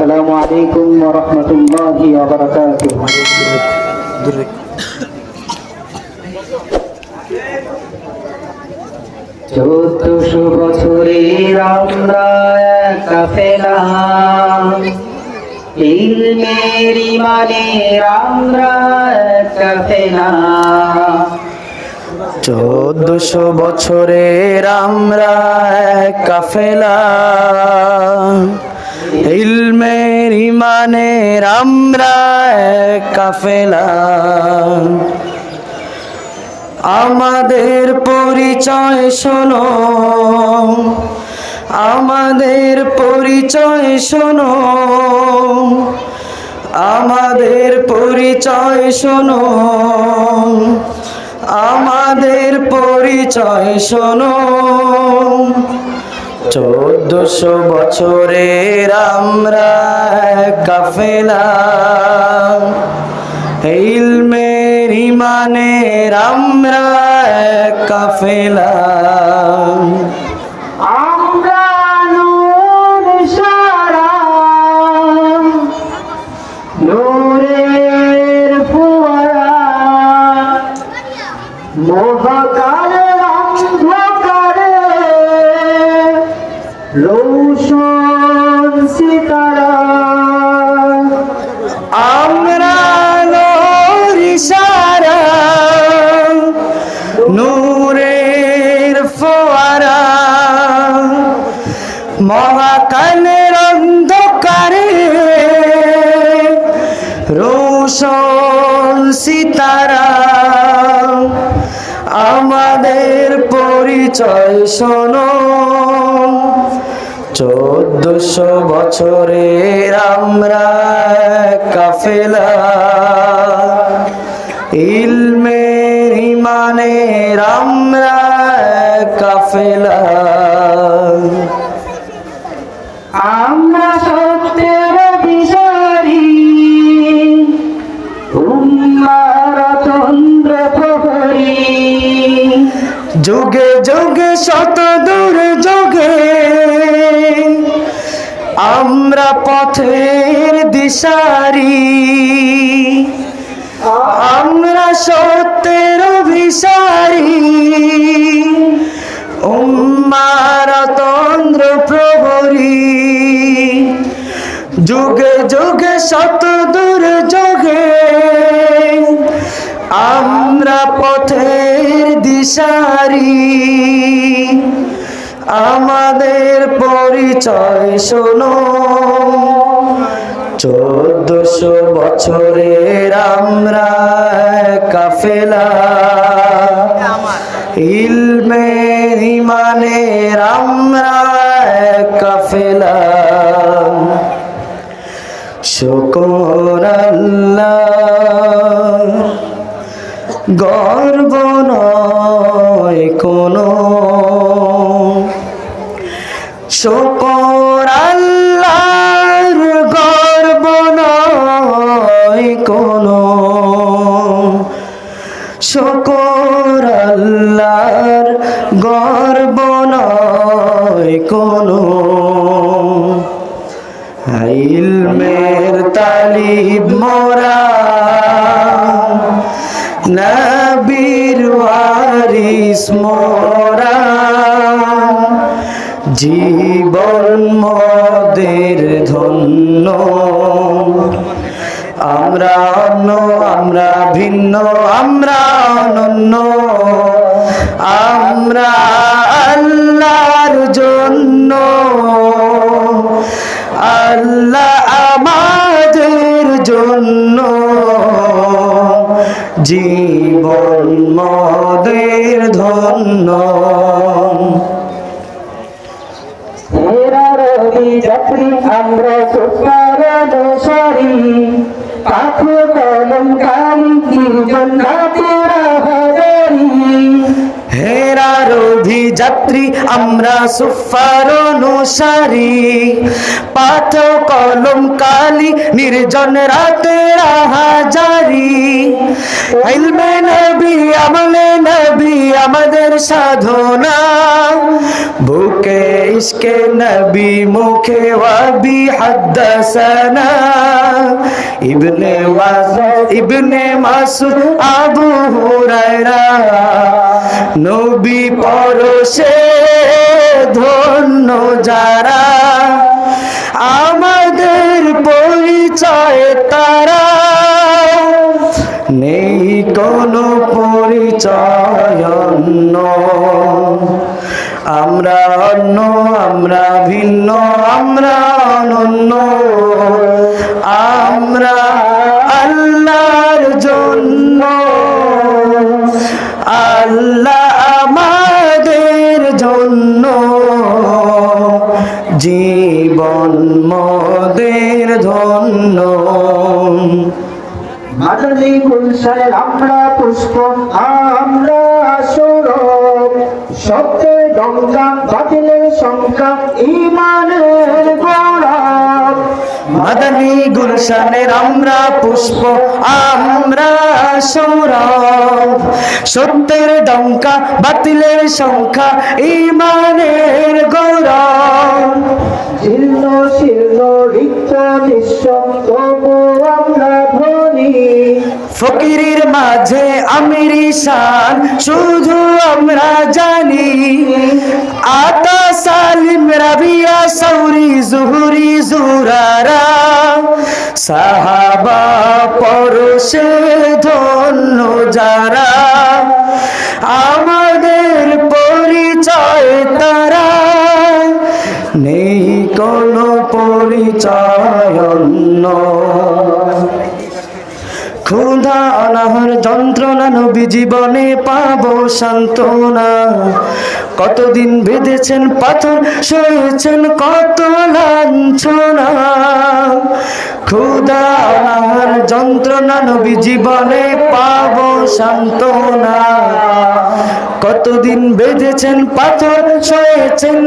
আসসালামু আলাইকুম ওয়া রাহমাতুল্লাহি ওয়া বারাকাতুহু। 1400 বছরের আমরা এক কাফেলা, ইলমের ইমানের আমরা এক কাফেলা। 1400 বছরের আমরা এক কাফেলা, ইলমের ইমানের আমরা এক কাফেলা। আমাদের পরিচয় শোনো, আমাদের পরিচয় শোনো, আমাদের পরিচয় শোনো, আমাদের পরিচয় শোনো। 1400 বছরের আমরা এক কাফেলা, ইলমের ইমানের আমরা এক কাফেলা। আমরা নূর সারা, নূরের ফোয়ারা, মহাকালে অন্ধকারে রোশন সিতারা। আমরা নূর ইশারা, নূরের ফোয়ারা, মহাকালের অন্ধকারে রোশন সিতারা। আমাদের পরিচয় শোনো, 1400 বছরের আমরা এক কাফেলা, ইলমের ইমানের আমরা এক কাফেলা। আমরা সত্যের দিশারি, উম্মার তন্দ্র প্রহরী। যুগে যুগে শত দূর যুগে আমরা পথের দিশারি, আমরা সত্যের অভিসারী, উম্মার তন্দ্র প্রহরী। যুগে যুগে শত দূর যুগে আমরা পথের দিশারি। আমাদের পরিচয় শোনো, 1400 বছরের আমরা এক কাফেলা, ইলমের ইমানের আমরা এক কাফেলা। শুকর আল্লাহ, গর্ব নয় কোনো, শুকর আল্লাহর গর্ব নয় কোনো, শুকর আল্লাহর গর্ব নয় কোনো। ইলমের তালিব মোরা, নবীর ওয়ারিস মোরা, জীবন মোদের ধন্য। আমরা অন্য, আমরা ভিন্ন, আমরা অনন্য, আমরা আল্লাহর জন্য। আল্লাহ আমাদের জন্য, জীবন মোদের ধন্য। সেরা রবি যাত্রী আমরা সুপার দোষারি, পাথর কলম কালি নির্জন কাতেরা হাজারি। হেরার অভিযাত্রী আমরা সুফার অনুসারী, পাথ কলম কালি নির্জন রাতে হাজারি। ইলমে নবী আমলে নবী আমাদের সাধনা, বুকে ইশকে নবী মুখে ওয়াবি হাদাসানা। ইবনে মাসুদ আবু হুরায়রা, নবী পরশে ধন্য যারা, আমাদের পরিচয় তারা, নেই কোনো পরিচয় অন্য। আমরা অন্য, আমরা ভিন্ন, আমরা অনন্য, আমরা আল্লাহর জন্য, আল্লাহ আমাদের জন্য, জীবন মোদের ধন্য। মাদানী গুলশানের আমরা পুষ্প, আমরা সৌরভ, সত্যের ডঙ্কা বাতিলের সংখ্যা ঈমানের গৌরব। মাদানী গুলশানের আমরা পুষ্প, আমরা সৌরভ, সত্যের ডঙ্কা বাতিলের সংখ্যা ঈমানের গৌরব। জীর্ণ শীর্ণ রিক্ত নিঃস্ব তবু আমরা ধনী, ফকিরের মাঝে আমিরি শান শুধু আমরা জানি। আতা সালিম রাবিয়া সৌরি জুহরি জুরারা, সাহাবা পরশে ধন্য যারা, আমাদের পরিচয় তারা, নেই কোনো পরিচয় অন্য। ক্ষুধা অনাহার যন্ত্রণা নবী জীবনে পাবো সান্ত্বনা, কতদিন বেঁধেছেন পাথর সয়েছেন কত লাঞ্ছনা। ক্ষুধা অনাহার যন্ত্রণা নবী জীবনে পাবো সান্ত্বনা, কতদিন বেঁধেছেন পাথর সয়েছেন